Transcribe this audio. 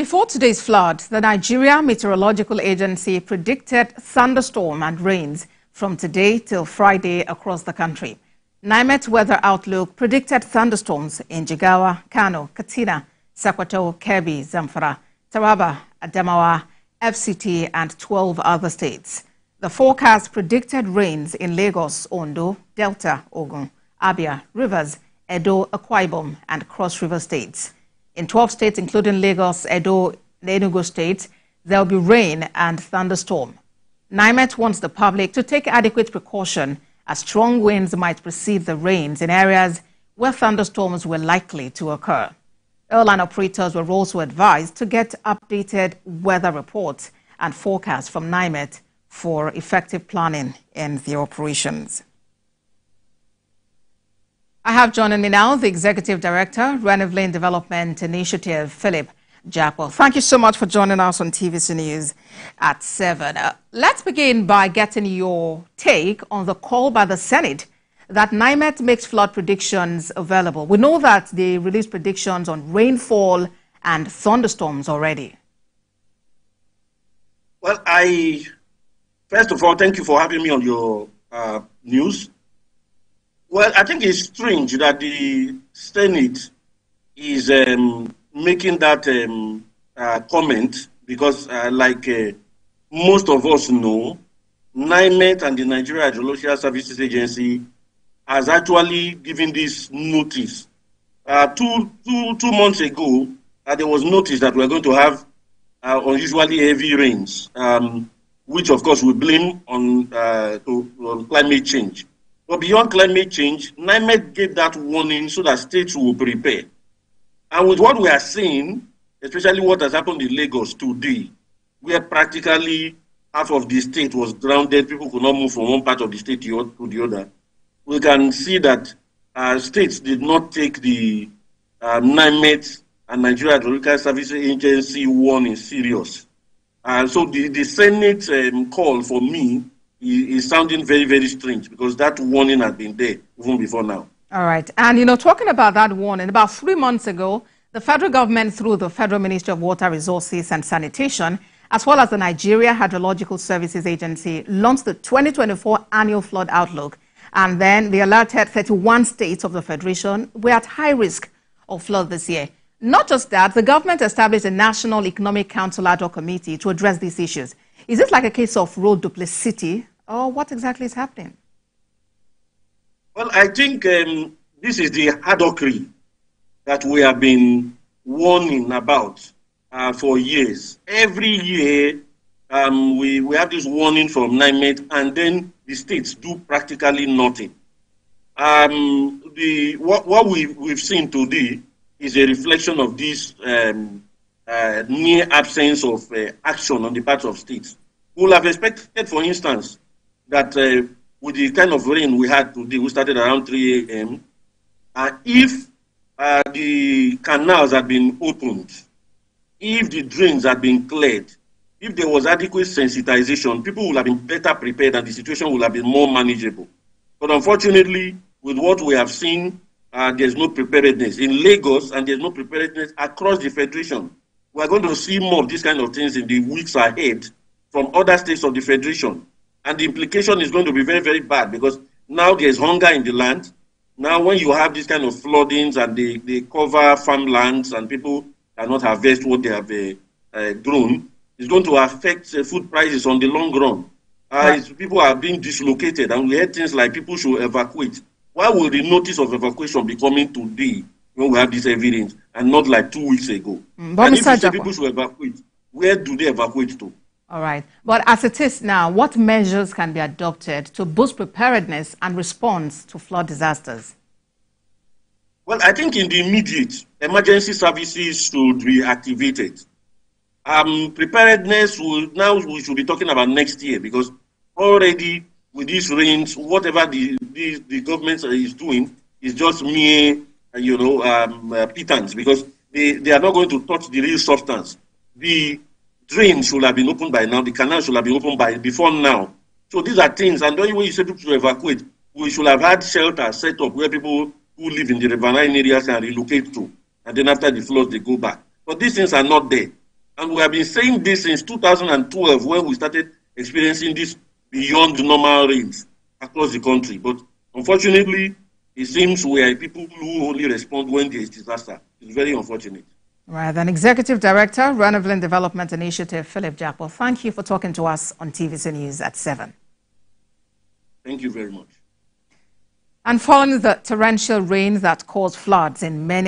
Before today's flood, the Nigeria Meteorological Agency predicted thunderstorm and rains from today till Friday across the country. NiMET Weather Outlook predicted thunderstorms in Jigawa, Kano, Katsina, Sokoto, Kebbi, Zamfara, Taraba, Adamawa, FCT, and 12 other states. The forecast predicted rains in Lagos, Ondo, Delta, Ogun, Abia, Rivers, Edo, Akwa, Ibom, and Cross River states. In 12 states, including Lagos, Edo, Enugu states, there will be rain and thunderstorm. NiMET wants the public to take adequate precaution as strong winds might precede the rains in areas where thunderstorms were likely to occur. Airline operators were also advised to get updated weather reports and forecasts from NiMET for effective planning in their operations. I have joining me now the Executive Director, Rainfall Development Initiative, Philip Jackpot. Thank you so much for joining us on TVC News at 7. Let's begin by getting your take on the call by the Senate that NiMET makes flood predictions available. We know that they released predictions on rainfall and thunderstorms already. Well, first of all, thank you for having me on your news. Well, I think it's strange that the Senate is making that comment because, like most of us know, NiMET and the Nigeria Meteorological Services Agency has actually given this notice. Two months ago, there was notice that we're going to have unusually heavy rains, which of course we blame on climate change. But beyond climate change, NiMET gave that warning so that states will prepare. And with what we are seeing, especially what has happened in Lagos today, where practically half of the state was grounded, people could not move from one part of the state to the other, we can see that states did not take the NiMET and Nigeria Meteorological Services Agency warning serious. So the Senate call for me is sounding very, very strange because that warning has been there even before now. All right. And, talking about that warning, about 3 months ago, the federal government, through the Federal Ministry of Water Resources and Sanitation, as well as the Nigeria Hydrological Services Agency, launched the 2024 Annual Flood Outlook. And then they alerted 31 states of the Federation were at high risk of flood this year. Not just that, the government established a National Economic Council ad hoc committee to address these issues. Is this like a case of role duplicity, or what exactly is happening? Well, I think this is the hadockery that we have been warning about for years. Every year, we have this warning from NiMET, and then the states do practically nothing. What we've seen today is a reflection of this near absence of action on the part of states. We would have expected, for instance, that with the kind of rain we had today, we started around 3 a.m., if the canals had been opened, if the drains had been cleared, if there was adequate sensitization, people would have been better prepared and the situation would have been more manageable. But unfortunately, with what we have seen, there's no preparedness in Lagos and there's no preparedness across the Federation. We're going to see more of these kind of things in the weeks ahead from other states of the Federation. And the implication is going to be very, very bad because now there's hunger in the land. Now, when you have this kind of floodings and they cover farmlands and people cannot harvest what they have grown, it's going to affect food prices on the long run. Right. People are being dislocated, and we heard things like people should evacuate. Why will the notice of evacuation be coming today when we have these heavy rains and not like 2 weeks ago? But and if Mr. you say people should evacuate, where do they evacuate to? All right. But as it is now, what measures can be adopted to boost preparedness and response to flood disasters? Well, I think in the immediate, emergency services should be activated. Preparedness, we should be talking about next year because already with these rains, whatever the government is doing is just mere, pittance because they are not going to touch the real substance. The drains should have been opened by now. The canals should have been opened before now. So these are things. And then when you say people should evacuate, we should have had shelters set up where people who live in the riverine areas can relocate to. And then after the floods, they go back. But these things are not there. And we have been saying this since 2012 when we started experiencing this beyond normal rains across the country. But unfortunately, it seems we are people who only respond when there is disaster. It's very unfortunate. Right, then Executive Director, Renewable Development Initiative, Philip Jakpo, thank you for talking to us on TVC News at 7. Thank you very much. And following the torrential rain that caused floods in many